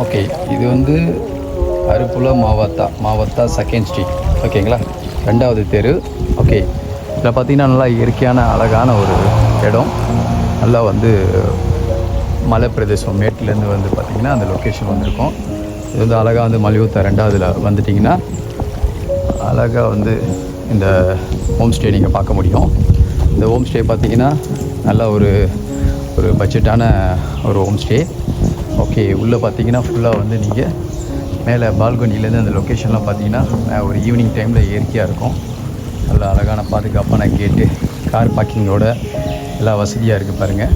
Okay, இது வந்து அருப்புல மாவத்தா second street. ஓகேங்களா, 2வது தெரு. ஓகே, இதில் பார்த்தீங்கன்னா நல்லா இயற்கையான அழகான ஒரு இடம். நல்லா வந்து மலை பிரதேசம், மேட்டிலேருந்து வந்து பார்த்திங்கன்னா அந்த லொக்கேஷன் வந்திருக்கும். இது வந்து அழகாக வந்து மலிவுத்தா 2வதுல வந்துட்டிங்கன்னா அழகாக வந்து இந்த ஹோம் ஸ்டே நீங்கள் பார்க்க முடியும். இந்த ஹோம் ஸ்டே பார்த்திங்கன்னா நல்லா ஒரு பட்ஜெட்டான ஒரு ஹோம் ஸ்டே. ஓகே, உள்ளே பார்த்தீங்கன்னா ஃபுல்லாக வந்து நீங்கள் மேலே பால்கனிலேருந்து அந்த லொக்கேஷன்லாம் பார்த்தீங்கன்னா ஒரு ஈவினிங் டைமில் இயற்கையாக இருக்கும். நல்ல அழகான பாதுகாப்பான கேட்டு, கார் பார்க்கிங்கோட எல்லா வசதியாக இருக்குது பாருங்கள்.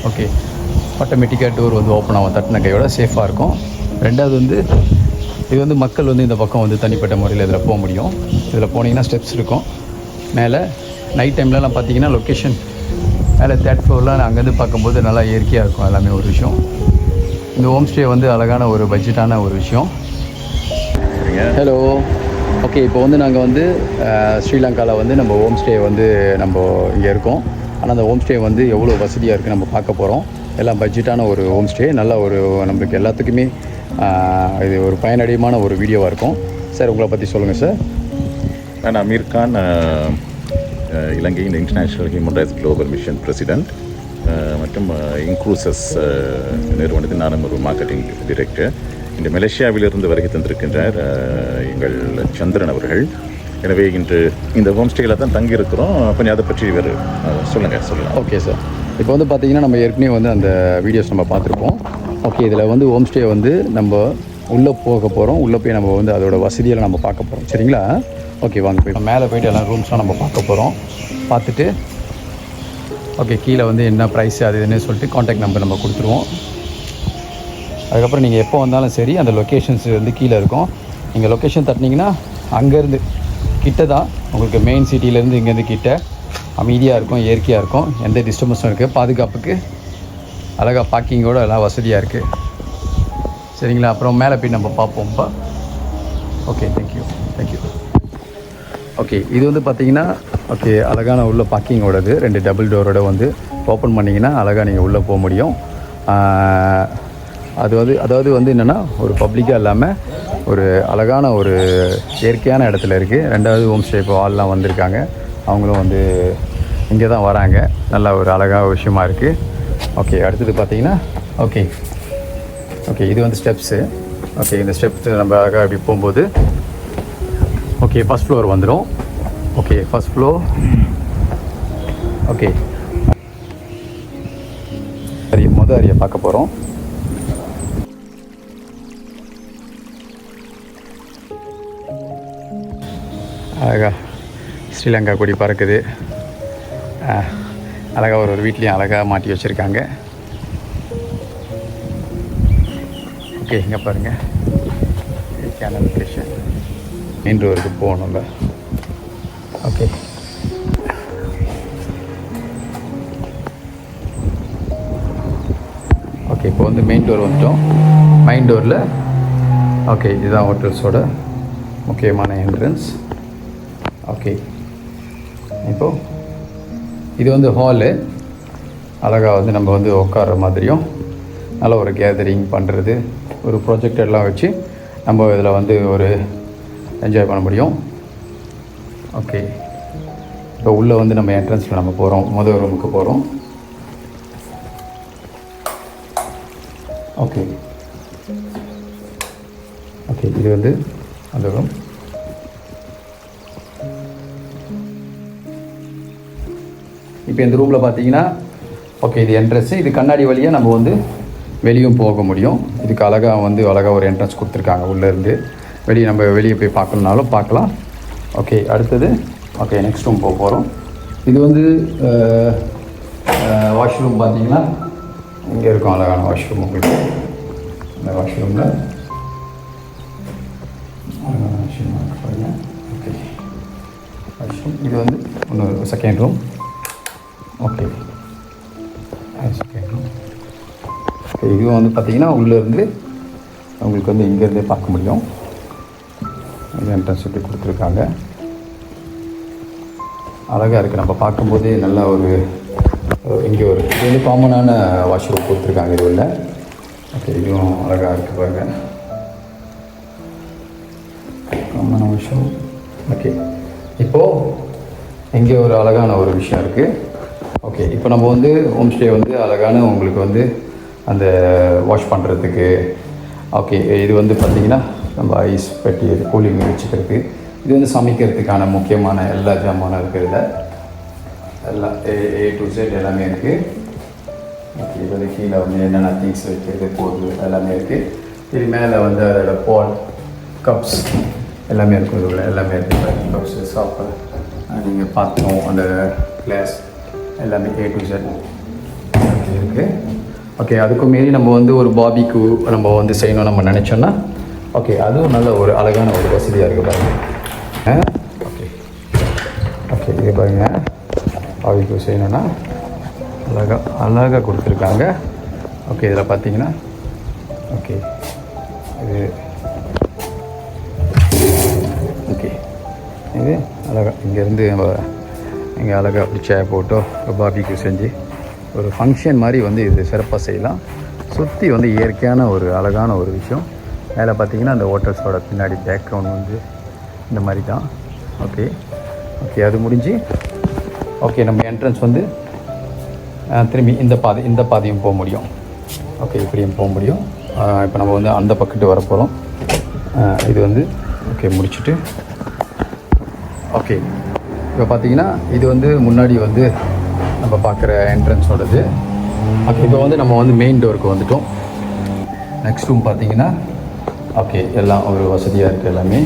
ஓகே, ஆட்டோமேட்டிக்காக டோர் வந்து ஓப்பன் ஆகும், தட்டின கையோட சேஃபாக இருக்கும். 2வது வந்து இது வந்து மக்கள் வந்து இந்த பக்கம் வந்து தனிப்பட்ட முறையில் இதில் போக முடியும். இதில் போனீங்கன்னா ஸ்டெப்ஸ் இருக்கும். மேலே நைட் டைம்லலாம் பார்த்தீங்கன்னா லொக்கேஷன் மேலே 3rd ஃப்ளோர்லாம் அங்கேருந்து பார்க்கும்போது நல்லா இயற்கையாக இருக்கும். எல்லாமே ஒரு விஷயம். இந்த ஹோம் ஸ்டே வந்து அழகான ஒரு பட்ஜெட்டான ஒரு விஷயம். ஹலோ, ஓகே, இப்போ வந்து நாங்கள் வந்து ஸ்ரீலங்காவில் வந்து நம்ம ஹோம் ஸ்டே வந்து நம்ம இங்கே இருக்கோம். ஆனால் அந்த ஹோம் ஸ்டே வந்து எவ்வளோ வசதியாக இருக்குது நம்ம பார்க்க போகிறோம். எல்லாம் பட்ஜெட்டான ஒரு ஹோம் ஸ்டே, நல்ல ஒரு நம்மளுக்கு எல்லாத்துக்குமே இது ஒரு பயனடையமான ஒரு வீடியோவாக இருக்கும். சார், உங்களை பற்றி சொல்லுங்கள் சார். நான் அமீர் கான், இலங்கையின் international human rights global mission president மற்றும் இன்க்ளூசஸ் நிறுவனத்தின் நானும் ஒரு மார்க்கெட்டிங் டைரக்டர். இந்த மலேசியாவிலிருந்து வருகை தந்திருக்கின்றார் எங்கள் சந்திரன் அவர்கள். எனவே இன்று இந்த ஹோம் ஸ்டேயில் தான் தங்கியிருக்கிறோம். கொஞ்சம் அதை பற்றி சொல்லலாம். ஓகே சார், இப்போ வந்து பார்த்திங்கன்னா நம்ம ஏற்கனவே வந்து அந்த வீடியோஸ் நம்ம பார்த்துருப்போம். ஓகே, இதில் வந்து ஹோம் ஸ்டே வந்து நம்ம உள்ளே போக போகிறோம். உள்ளே போய் நம்ம வந்து அதோட வசதியெல்லாம் நம்ம பார்க்க போகிறோம். சரிங்களா? ஓகே, வாங்க போய் மேலே போய்ட்டு எல்லாம் ரூம்ஸ்லாம் நம்ம பார்க்க போகிறோம். பார்த்துட்டு ஓகே, கீழே வந்து என்ன ப்ரைஸ் அது இதுன்னு சொல்லிட்டு காண்டாக்ட் நம்பர் நம்ம கொடுத்துருவோம். அதுக்கப்புறம் நீங்கள் எப்போ வந்தாலும் சரி, அந்த லொக்கேஷன்ஸ் வந்து கீழே இருக்கும். நீங்கள் லொக்கேஷன் தட்டினீங்கன்னா அங்கேருந்து கிட்ட தான் உங்களுக்கு மெயின் சிட்டிலேருந்து இங்கேருந்து கிட்ட அமைதியாக இருக்கும், இயற்கையாக இருக்கும், எந்த டிஸ்டர்பன்ஸும் இருக்குது, பாதுகாப்புக்கு அழகாக பார்க்கிங்கோடு எல்லாம் வசதியாக இருக்குது. சரிங்களா? அப்புறம் மேலே போய் நம்ம பார்ப்போம்ப்பா. Okay, thank you. ஓகே, இது வந்து பார்த்திங்கன்னா ஓகே அழகான உள்ள பார்க்கிங்கோடது 2 டபுள் டோரோட வந்து ஓப்பன் பண்ணிங்கன்னா அழகாக நீங்கள் உள்ளே போக முடியும். அதாவது வந்து என்னென்னா ஒரு பப்ளிக்காக இல்லாமல் ஒரு அழகான ஒரு இயற்கையான இடத்துல இருக்குது. 2வது ஹோம் ஸ்டே இப்போ ஆள்லாம் வந்திருக்காங்க, அவங்களும் வந்து இங்கே தான் வராங்க. நல்ல ஒரு அழகான விஷயமா இருக்குது. ஓகே, அடுத்தது பார்த்தீங்கன்னா ஓகே இது வந்து ஸ்டெப்ஸு. ஓகே, இந்த ஸ்டெப்ஸ் நம்ம அழகாக இப்படி போகும்போது ஓகே ஃபஸ்ட் ஃப்ளோர் வந்துடும். Okay, first floor. ஓகே, மொதல் அறையை பார்க்க போகிறோம். அழகா ஸ்ரீலங்கா கொடி பறக்குது. அழகாக ஒரு வீட்லேயும் அழகாக மாட்டி வச்சுருக்காங்க. ஓகே, இங்கே பாருங்கள், இயற்கையான லொக்கேஷன். மெயின் ரோடுக்கு போகணுங்க. ஓகே, இப்போ வந்து மெயின் டோர் வந்துட்டோம். மெயின் டோரில் ஓகே இதுதான் ஹோட்டல்ஸோட முக்கியமான என்ட்ரன்ஸ். ஓகே, இப்போது இது வந்து ஹாலு. அழகாக வந்து நம்ம வந்து உட்கார்ற மாதிரியும் நல்ல ஒரு கேதரிங் பண்ணுறது, ஒரு ப்ரொஜெக்டர்லாம் வச்சு நம்ம இதில் வந்து ஒரு என்ஜாய் பண்ண முடியும். ஓகே, இப்போ உள்ளே வந்து நம்ம என்ட்ரன்ஸில் நம்ம போகிறோம், முதல் ரூமுக்கு போகிறோம். ஓகே, இது வந்து அந்த ரூம். இப்போ இந்த ரூமில் பார்த்தீங்கன்னா ஓகே இது என்ட்ரன்ஸு. இது கண்ணாடி வழியாக நம்ம வந்து வெளியும் போக முடியும். இதுக்கு அழகாக ஒரு என்ட்ரன்ஸ் கொடுத்துருக்காங்க. உள்ளேருந்து வெளியே போய் பார்க்கணுன்னாலும் பார்க்கலாம். ஓகே, அடுத்தது ஓகே நெக்ஸ்ட் ரூம் போக போகிறோம். இது வந்து வாஷ்ரூம் பார்த்தீங்கன்னா இங்கே இருக்கும், அழகான வாஷ்ரூம். உங்களுக்கு இந்த வாஷ்ரூமில் பாருங்கள். Okay, washroom. இது வந்து இன்னொரு second room. Okay, second room. Okay, இதுவும் வந்து பார்த்திங்கன்னா உள்ளேருந்து உங்களுக்கு வந்து இங்கேருந்தே பார்க்க முடியும். என்ட்ரன்ஸ் இப்படி கொடுத்துருக்காங்க, அழகாக இருக்குது. நம்ம பார்க்கும்போதே நல்லா ஒரு இங்கே இது வந்து காமனான வாஷ்ரூம் கொடுத்துருக்காங்க. இது உள்ள ஓகே, இதுவும் அழகாக இருக்குது பாருங்க. ரொம்ப நிமிஷம். ஓகே, இப்போது இங்கே ஒரு அழகான ஒரு விஷயம் இருக்குது. ஓகே, இப்போ நம்ம வந்து ஹோம் ஸ்டே வந்து அழகான உங்களுக்கு வந்து அந்த வாஷ் பண்ணுறதுக்கு. ஓகே, இது வந்து பார்த்திங்கன்னா நம்ம ஐஸ் பெட்டி கூலிங் வச்சுக்கிறதுக்கு. இது வந்து சமைக்கிறதுக்கான முக்கியமான எல்லா ஜாமானும் இருக்கிறத எல்லாம் A to Z எல்லாமே இருக்குது. ஓகே, இது வந்து கீழே வந்து என்னென்ன திங்ஸ் வைக்கிறது போகுது எல்லாமே இருக்குது. இது மேலே வந்து அதோட பால் கப்ஸ் எல்லாமே இருக்குது. எல்லாமே இருக்குது. கப்ஸு சாப்பிட நீங்கள் பாத்திரம் அந்த கிளாஸ் எல்லாமே A to Z இருக்குது. ஓகே, அதுக்கு மீறி நம்ம வந்து ஒரு பாபிக்கு நம்ம வந்து செய்யணும் நம்ம நினச்சோன்னா ஓகே, அதுவும் நல்ல ஒரு அழகான ஒரு வசதியாக இருக்குது பாருங்கள். ஓகே ஓகே, இது பாருங்கள், பாபிக்கு செய்யணுன்னா அழகாக கொடுத்துருக்காங்க. ஓகே, இதில் பார்த்தீங்கன்னா ஓகே இது ஓகே இது அழகாக இங்கேருந்து நம்ம இங்கே அழகாக அப்படி சேர் போட்டோ பாபிக்கு செஞ்சு ஒரு ஃபங்க்ஷன் மாதிரி வந்து இது சிறப்பாக செய்யலாம். சுற்றி வந்து இயற்கையான ஒரு அழகான ஒரு விஷயம். மேலே பார்த்தீங்கன்னா அந்த ஹோட்டல்ஸோட பின்னாடி பேக்ரவுண்ட் வந்து இந்த மாதிரி தான். ஓகே ஓகே, அது முடிஞ்சு ஓகே நம்ம என்ட்ரன்ஸ் வந்து திரும்பி இந்த பாதையும் போக முடியும். ஓகே, இப்படியும் போக முடியும். இப்போ நம்ம வந்து அந்த பக்கத்து வர போகிறோம். இது வந்து ஓகே முடிச்சுட்டு ஓகே இப்போ பார்த்தீங்கன்னா இது வந்து முன்னாடி வந்து நம்ம பார்க்குற என்ட்ரன்ஸோடது. ஓகே, இப்போ வந்து நம்ம வந்து மெயின் டோருக்கு வந்துட்டோம். நெக்ஸ்ட் ரூம் பார்த்தீங்கன்னா ஓகே எல்லாம் ஒரு வசதியாக இருக்குது எல்லாமே.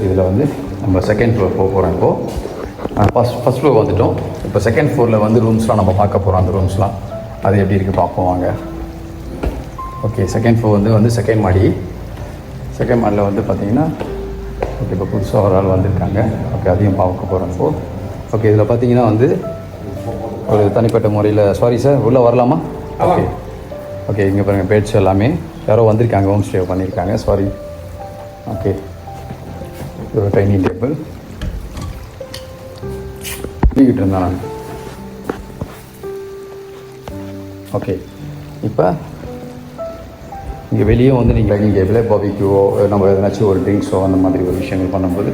இதில் வந்து நம்ம செகண்ட் ஃப்ளோர் போக போகிறோம். இப்போது ஃபஸ்ட் ஃப்ளோர் வந்துட்டோம். இப்போ செகண்ட் ஃப்ளோரில் வந்து ரூம்ஸ்லாம் நம்ம பார்க்க போகிறோம். அந்த ரூம்ஸ்லாம் அது எப்படி இருக்குது பார்ப்போம் வாங்க. ஓகே, செகண்ட் ஃப்ளோர் வந்து செகண்ட் மாடி. செகண்ட் மாடியில் வந்து பார்த்திங்கன்னா ஓகே இப்போ புதுசாக ஒரு ஆள் வந்திருக்காங்க. ஓகே, அதையும் பார்க்க போகிறோம் இப்போது. ஓகே, இதில் பார்த்தீங்கன்னா வந்து ஒரு தனிப்பட்ட முறையில் சாரி சார் உள்ளே வரலாமா? ஓகே ஓகே, இங்கே பாருங்கள் பெட்ஸ் எல்லாமே யாரோ வந்திருக்காங்க, ஹோம் ஸ்டே பண்ணியிருக்காங்க. சாரி. ஓகே, ஒரு டைனிங் டேபிள் நீக்கிட்டு இருந்தேன் நான். ஓகே, இப்போ இங்கே வெளியே வந்து நீங்கள் டைனிங் டேபிளில் பாபிக்யூவோ நம்ம எதனாச்சும் ஒரு ட்ரிங்க்ஸோ அந்த மாதிரி ஒரு விஷயங்கள் பண்ணும்போது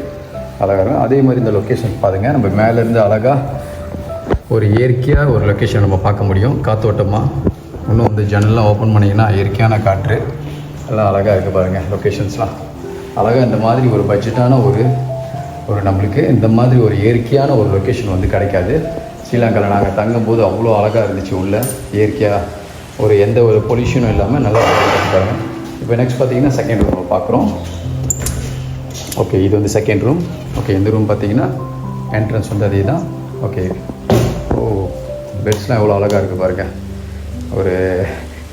அழகாக இருக்கும். அதே மாதிரி இந்த லொக்கேஷன் பாருங்கள், நம்ம மேலேருந்து அழகாக ஒரு இயற்கையாக ஒரு லொக்கேஷன் நம்ம பார்க்க முடியும். காத்தோட்டமாக இன்னும் வந்து ஜன்னல்லாம் ஓப்பன் பண்ணிங்கன்னா இயற்கையான காற்று எல்லாம் அழகாக இருக்குது பாருங்கள். லொக்கேஷன்ஸ்லாம் அழகாக இந்த மாதிரி ஒரு பட்ஜெட்டான ஒரு நம்மளுக்கு இந்த மாதிரி ஒரு இயற்கையான ஒரு லொக்கேஷன் வந்து கிடைக்காது. ஸ்ரீலங்காவில் நாங்கள் தங்கும்போது அவ்வளோ அழகாக இருந்துச்சு. உள்ள இயற்கையாக ஒரு எந்த ஒரு பொல்யூஷனும் இல்லாமல் நல்லா பாருங்கள். இப்போ நெக்ஸ்ட் பார்த்தீங்கன்னா செகண்ட் ரூம் பார்க்குறோம். ஓகே, இது வந்து செகண்ட் ரூம். ஓகே, இந்த ரூம் பார்த்தீங்கன்னா என்ட்ரன்ஸ் வந்து அதே தான். ஓகே, ஓ பெட்ஸ்லாம் எவ்வளோ அழகாக இருக்குது பாருங்கள். ஒரு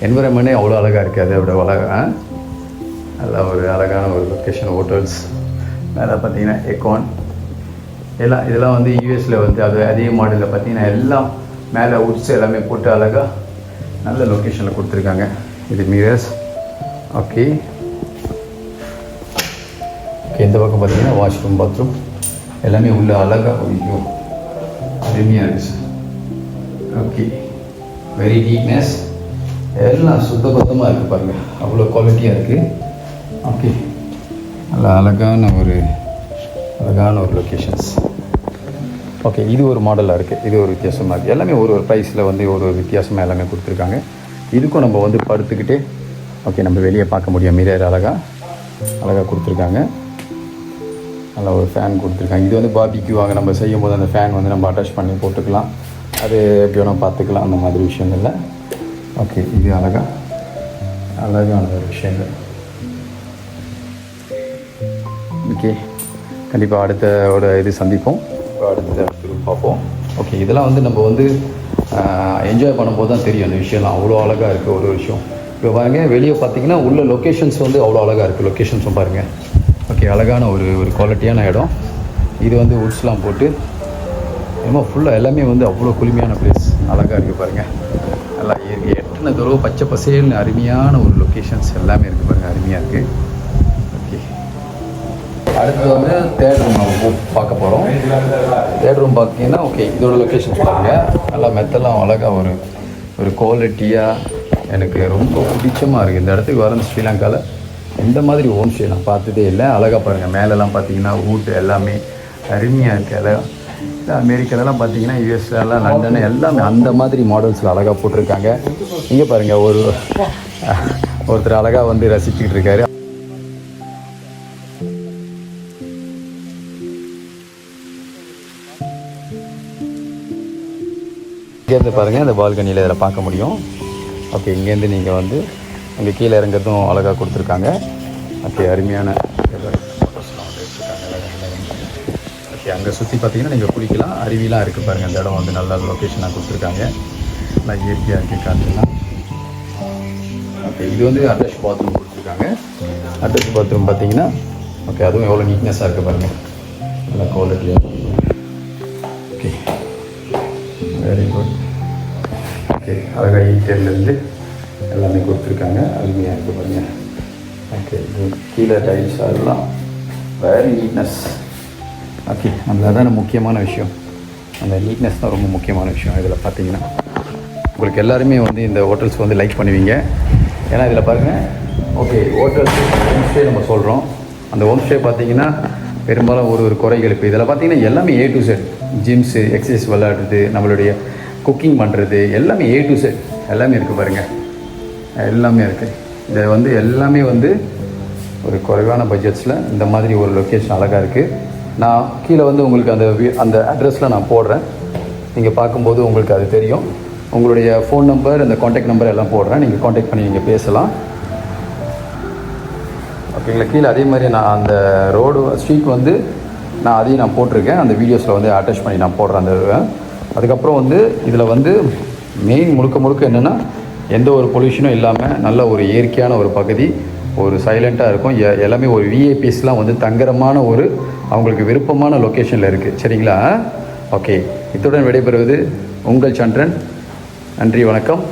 என்விரான்மெண்ட்டே அவ்வளோ அழகாக இருக்குது. அதோட அழகாக நல்லா ஒரு அழகான ஒரு லொக்கேஷன். ஹோட்டல்ஸ் மேலே பார்த்தீங்கன்னா எக்கான் இதெல்லாம் வந்து யூஎஸில் வந்து அதே மாடலில் பார்த்தீங்கன்னா எல்லாம் மேலே உட்ஸ் எல்லாமே போட்டு அழகாக நல்ல லொக்கேஷனில் கொடுத்துருக்காங்க. இது மிரர்ஸ். ஓகே ஓகே, இந்த பக்கம் பார்த்தீங்கன்னா வாஷ்ரூம் பாத்ரூம் எல்லாமே உள்ள அழகாக ஐயோ அருமையாக இருக்குது சார். ஓகே, வெரி நீட்னஸ் எல்லாம் சுத்தபத்தமாக இருக்குது பாருங்கள். அவ்வளோ குவாலிட்டியாக இருக்குது. ஓகே, நல்லா அழகான ஒரு லொக்கேஷன்ஸ். ஓகே, இது ஒரு மாடலாக இருக்குது. இது ஒரு வித்தியாசமாக இருக்குது. எல்லாமே ஒரு ப்ரைஸில் வந்து ஒரு வித்தியாசமாக எல்லாமே கொடுத்துருக்காங்க. இதுக்கும் நம்ம வந்து படுத்துக்கிட்டே ஓகே நம்ம வெளியே பார்க்க முடியும். மிரர் அழகாக கொடுத்துருக்காங்க. நல்லா ஒரு ஃபேன் கொடுத்துருக்காங்க. இது வந்து பார்பிக்யூவாக நம்ம செய்யும் போது அந்த ஃபேன் வந்து நம்ம அட்டாச் பண்ணி போட்டுக்கலாம். அது எப்படி வேணால் பார்த்துக்கலாம் அந்த மாதிரி விஷயங்கள்ல. ஓகே, இது அழகான ஒரு விஷயங்கள். ஓகே, கண்டிப்பாக அடுத்தோட இது சந்திப்போம். அடுத்த பார்ப்போம். ஓகே, இதெல்லாம் வந்து நம்ம வந்து என்ஜாய் பண்ணும்போது தான் தெரியும் அந்த விஷயம்லாம். அவ்வளோ அழகாக இருக்குது ஒரு விஷயம். இப்போ பாருங்கள், வெளியே பார்த்தீங்கன்னா உள்ள லொக்கேஷன்ஸ் வந்து அவ்வளோ அழகாக இருக்குது. லொக்கேஷன்ஸும் பாருங்கள். ஓகே, அழகான ஒரு குவாலிட்டியான இடம். இது வந்து உட்ஸ்லாம் போட்டு என்னமோ ஃபுல்லாக எல்லாமே வந்து அவ்வளோ குளுமையான பிளேஸ். அழகாக இருக்குது பாருங்கள். நல்லா இயற்கை எத்தனை தூரம் பச்சை பசேல்னு அருமையான ஒரு லொக்கேஷன்ஸ் எல்லாமே இருக்குது பாருங்கள். அருமையாக இருக்குது. ஓகே, அடுத்து வந்து தேர்ட் ரூம் நம்ம பார்க்க போகிறோம். தேர்ட் ரூம் பார்த்தீங்கன்னா ஓகே இதோட லொக்கேஷன்ஸ் பாருங்கள். நல்லா மெத்தெல்லாம் அழகாக ஒரு குவாலிட்டியாக எனக்கு ரொம்ப பிடிச்சமாக இருக்குது. இந்த இடத்துக்கு வர ஸ்ரீலங்காவில் இந்த மாதிரி ஹோம் ஸ்டே நான் பார்த்ததே இல்லை. அழகாக பாருங்கள், மேலெல்லாம் பார்த்தீங்கன்னா ஊட்டு எல்லாமே அருமையாக இருக்குது. எல்லாம் அமெரிக்காலலாம் பார்த்தீங்கன்னா யூஎஸ்லாம் லண்டன் எல்லாமே அந்த மாதிரி மாடல்ஸில் அழகாக போட்டிருக்காங்க. இங்கே பாருங்கள், ஒருத்தர் அழகாக வந்து ரசிச்சுக்கிட்டு இருக்காரு. இங்கேருந்து பாருங்கள், இந்த பால்கனியில் இதில் பார்க்க முடியும். ஓகே, இங்கேருந்து நீங்கள் வந்து அங்கே கீழே இறங்கிறதும் அழகாக கொடுத்துருக்காங்க. ஓகே, அருமையான ஓகே, அங்கே சுற்றி பார்த்தீங்கன்னா நீங்கள் குளிக்கலாம், அருவிலாம் இருக்குது பாருங்கள். அந்த இடம் வந்து நல்ல லொக்கேஷனாக கொடுத்துருக்காங்க, நல்லா இயற்கையாக இருக்குது காற்றுலாம். ஓகே, இது வந்து அட்டாச் பாத்ரூம் கொடுத்துருக்காங்க. அட்டாச் பாத்ரூம் பார்த்தீங்கன்னா ஓகே, அதுவும் எவ்வளோ நீட்னஸாக இருக்குது பாருங்கள், நல்லா குவாலிட்டியாக. Okay, very good. ஓகே, அழகாக ஈட்டர்லேருந்து எல்லாமே கொடுத்துருக்காங்க, அருமையாக இருக்குது பாருங்கள். ஓகே, கீழே டைல்ஸ் அதெல்லாம் வெரி நீட்னஸ். ஓகே, அதில் தானே முக்கியமான விஷயம், அந்த நீட்னஸ் தான் ரொம்ப முக்கியமான விஷயம். இதில் பார்த்தீங்கன்னா உங்களுக்கு எல்லாருமே வந்து இந்த ஹோட்டல்ஸ் வந்து லைக் பண்ணுவீங்க. ஏன்னா இதில் பாருங்கள், ஓகே, ஹோட்டல்ஸ் ஹோம் ஸ்டே நம்ம சொல்கிறோம். அந்த ஹோம் ஸ்டே பார்த்தீங்கன்னா பெரும்பாலும் ஒரு குறைகள். இப்போ இதில் பார்த்தீங்கன்னா எல்லாமே A to Z, gyms, exercise விளையாடுறது, நம்மளுடைய குக்கிங் பண்ணுறது, எல்லாமே A to Z எல்லாமே இருக்குது பாருங்கள், எல்லாமே இருக்குது. இதை வந்து எல்லாமே வந்து ஒரு குறைவான பட்ஜெட்ஸில் இந்த மாதிரி ஒரு லொக்கேஷன் அழகாக இருக்குது. நான் கீழே வந்து உங்களுக்கு அந்த அட்ரஸில் நான் போடுறேன், நீங்கள் பார்க்கும்போது உங்களுக்கு அது தெரியும். உங்களுடைய ஃபோன் நம்பர், அந்த காண்டாக்ட் நம்பர் எல்லாம் போடுறேன், நீங்கள் காண்டாக்ட் பண்ணி நீங்கள் பேசலாம். ஓகேங்களா? கீழே அதே மாதிரி நான் அந்த ரோடு ஸ்ட்ரீட் வந்து நான் அதையும் நான் போட்டிருக்கேன், அந்த வீடியோஸில் வந்து அட்டாச் பண்ணி நான் போடுறேன் அந்த. அதுக்கப்புறம் வந்து இதில் வந்து மெயின் முழுக்க என்னென்னா எந்த ஒரு பொல்யூஷனும் இல்லாமல் நல்ல ஒரு இயற்கையான ஒரு பகுதி, ஒரு சைலண்ட்டாக இருக்கும். எல்லாமே ஒரு விஐபிஸ்லாம் வந்து தங்கரமான ஒரு அவங்களுக்கு விருப்பமான லொக்கேஷனில் இருக்குது. சரிங்களா? ஓகே, இத்துடன் விடைபெறுவது உங்கள் சந்திரன். நன்றி, வணக்கம்.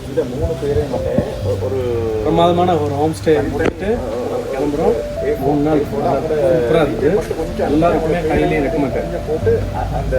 இந்த 3 பேரையும் ஒரு பிரமாதமான ஒரு ஹோம் ஸ்டே போட்டு கிளம்புறோம். 3 நாள் சூப்பராக இருக்குது. எல்லாருக்குமே கையிலேயே ரெக்கமெண்ட் போட்டு அந்த